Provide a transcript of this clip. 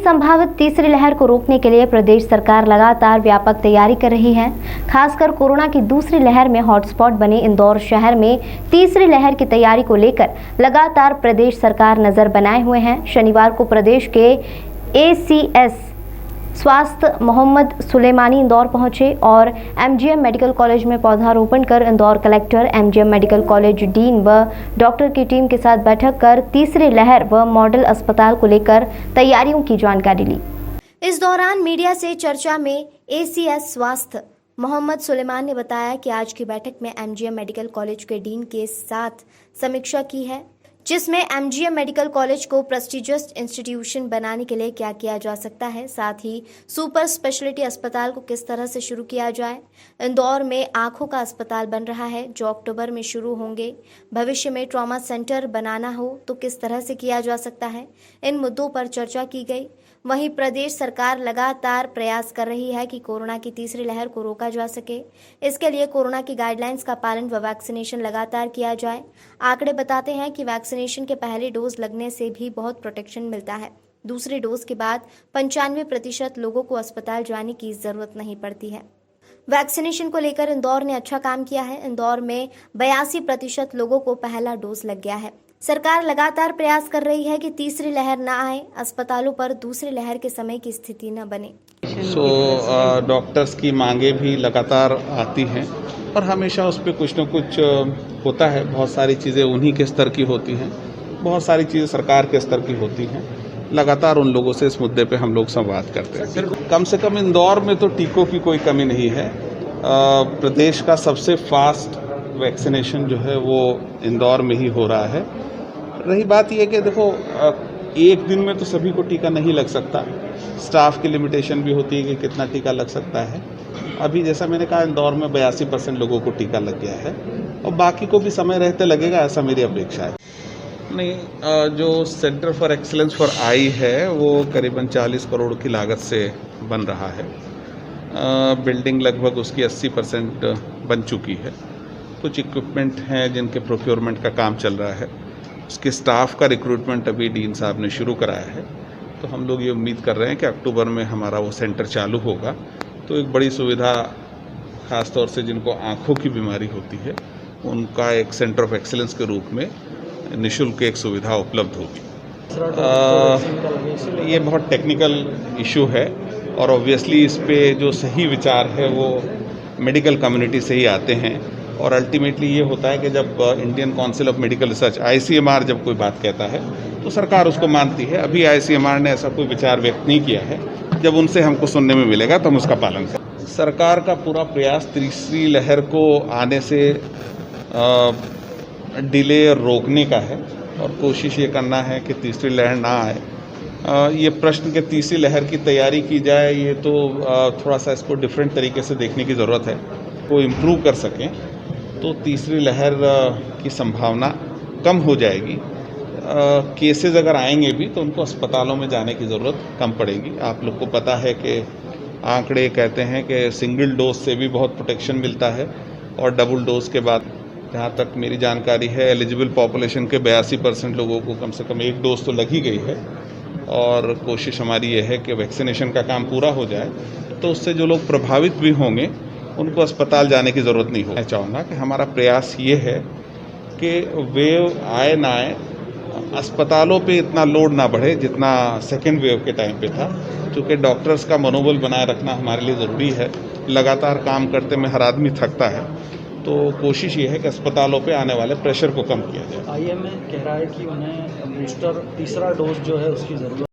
संभावित तीसरी लहर को रोकने के लिए प्रदेश सरकार लगातार व्यापक तैयारी कर रही है। खासकर कोरोना की दूसरी लहर में हॉटस्पॉट बने इंदौर शहर में तीसरी लहर की तैयारी को लेकर लगातार प्रदेश सरकार नजर बनाए हुए हैं। शनिवार को प्रदेश के ACS स्वास्थ्य मोहम्मद सुलेमानी इंदौर पहुंचे और MGM मेडिकल कॉलेज में पौधारोपण कर Indore collector, MGM medical college dean व डॉक्टर की टीम के साथ बैठक कर तीसरी लहर व मॉडल अस्पताल को लेकर तैयारियों की जानकारी ली। इस दौरान मीडिया से चर्चा में ACS स्वास्थ्य मोहम्मद सुलेमान ने बताया कि आज की बैठक में MGM मेडिकल कॉलेज के डीन के साथ समीक्षा की है, जिसमें MGM मेडिकल कॉलेज को प्रेस्टिजियस इंस्टीट्यूशन बनाने के लिए क्या किया जा सकता है, साथ ही सुपर स्पेशलिटी अस्पताल को किस तरह से शुरू किया जाए। इंदौर में आंखों का अस्पताल बन रहा है जो अक्टूबर में शुरू होंगे। भविष्य में ट्रॉमा सेंटर बनाना हो तो किस तरह से किया जा सकता है। इन मुद्दों पर चर्चा की गई। वहीं प्रदेश सरकार लगातार प्रयास कर रही है कि कोरोना की तीसरी लहर को रोका जा सके। इसके लिए कोरोना की गाइडलाइंस का पालन व वैक्सीनेशन लगातार किया जाए। आंकड़े बताते हैं कि वैक्सीनेशन के पहले डोज लगने से भी बहुत प्रोटेक्शन मिलता है। दूसरी डोज के बाद 95% लोगों को अस्पताल जाने की जरूरत नहीं पड़ती है। वैक्सीनेशन को लेकर इंदौर ने अच्छा काम किया है। इंदौर में 82% लोगों को पहला डोज लग गया है। सरकार लगातार प्रयास कर रही है कि तीसरी लहर न आए, अस्पतालों पर दूसरी लहर के समय की स्थिति न बने। डॉक्टर्स की मांगे भी लगातार आती हैं और हमेशा उस पर कुछ न कुछ होता है। बहुत सारी चीज़ें उन्हीं के स्तर की होती हैं, बहुत सारी चीज़ें सरकार के स्तर की होती हैं। लगातार उन लोगों से इस मुद्दे पे हम लोग संवाद करते हैं। कम से कम इंदौर में तो टीकों की कोई कमी नहीं है। प्रदेश का सबसे फास्ट वैक्सीनेशन जो है वो इंदौर में ही हो रहा है। रही बात यह कि देखो, एक दिन में तो सभी को टीका नहीं लग सकता। स्टाफ की लिमिटेशन भी होती है कि कितना टीका लग सकता है। अभी जैसा मैंने कहा, इंदौर में 82% लोगों को टीका लग गया है और बाकी को भी समय रहते लगेगा, ऐसा मेरी अपेक्षा है। नहीं, जो centre for excellence for I है वो करीबन 40 करोड़ की लागत से बन रहा है। बिल्डिंग लगभग उसकी 80% बन चुकी है। कुछ इक्विपमेंट हैं जिनके प्रोक्योरमेंट का काम चल रहा है। उसके स्टाफ का रिक्रूटमेंट अभी डीन साहब ने शुरू कराया है। तो हम लोग ये उम्मीद कर रहे हैं कि अक्टूबर में हमारा वो सेंटर चालू होगा तो एक बड़ी सुविधा, ख़ास तौर से जिनको आँखों की बीमारी होती है, उनका एक सेंटर ऑफ एक्सीलेंस के रूप में निःशुल्क एक सुविधा उपलब्ध होगी। ये बहुत टेक्निकल इशू है और ऑब्वियसली इस पे जो सही विचार है वो मेडिकल कम्युनिटी से ही आते हैं और अल्टीमेटली ये होता है कि जब Indian council of medical research ICMR जब कोई बात कहता है तो सरकार उसको मानती है। अभी ICMR ने ऐसा कोई विचार व्यक्त नहीं किया है। जब उनसे हमको सुनने में मिलेगा तो हम उसका पालन करें। सरकार का पूरा प्रयास तीसरी लहर को आने से डिले रोकने का है और कोशिश ये करना है कि तीसरी लहर ना आए। ये प्रश्न कि तीसरी लहर की तैयारी की जाए, ये तो थोड़ा सा इसको डिफरेंट तरीके से देखने की ज़रूरत है। को इम्प्रूव कर सकें तो तीसरी लहर की संभावना कम हो जाएगी। केसेस अगर आएंगे भी तो उनको अस्पतालों में जाने की ज़रूरत कम पड़ेगी। आप लोग को पता है कि आंकड़े कहते हैं कि सिंगल डोज से भी बहुत प्रोटेक्शन मिलता है और डबल डोज के बाद, जहाँ तक मेरी जानकारी है, एलिजिबल पॉपुलेशन के 82% लोगों को कम से कम एक डोज तो लग ही गई है और कोशिश हमारी ये है कि वैक्सीनेशन का काम पूरा हो जाए तो उससे जो लोग प्रभावित भी होंगे उनको अस्पताल जाने की ज़रूरत नहीं हो। मैं चाहूँगा कि हमारा प्रयास ये है कि वेव आए ना आए, अस्पतालों पे इतना लोड ना बढ़े जितना सेकेंड वेव के टाइम पे था, क्योंकि डॉक्टर्स का मनोबल बनाए रखना हमारे लिए ज़रूरी है। लगातार काम करते में हर आदमी थकता है, तो कोशिश ये है कि अस्पतालों पे आने वाले प्रेशर को कम किया जाए। IMA कह रहा है कि उन्हें बूस्टर तीसरा डोज जो है उसकी ज़रूरत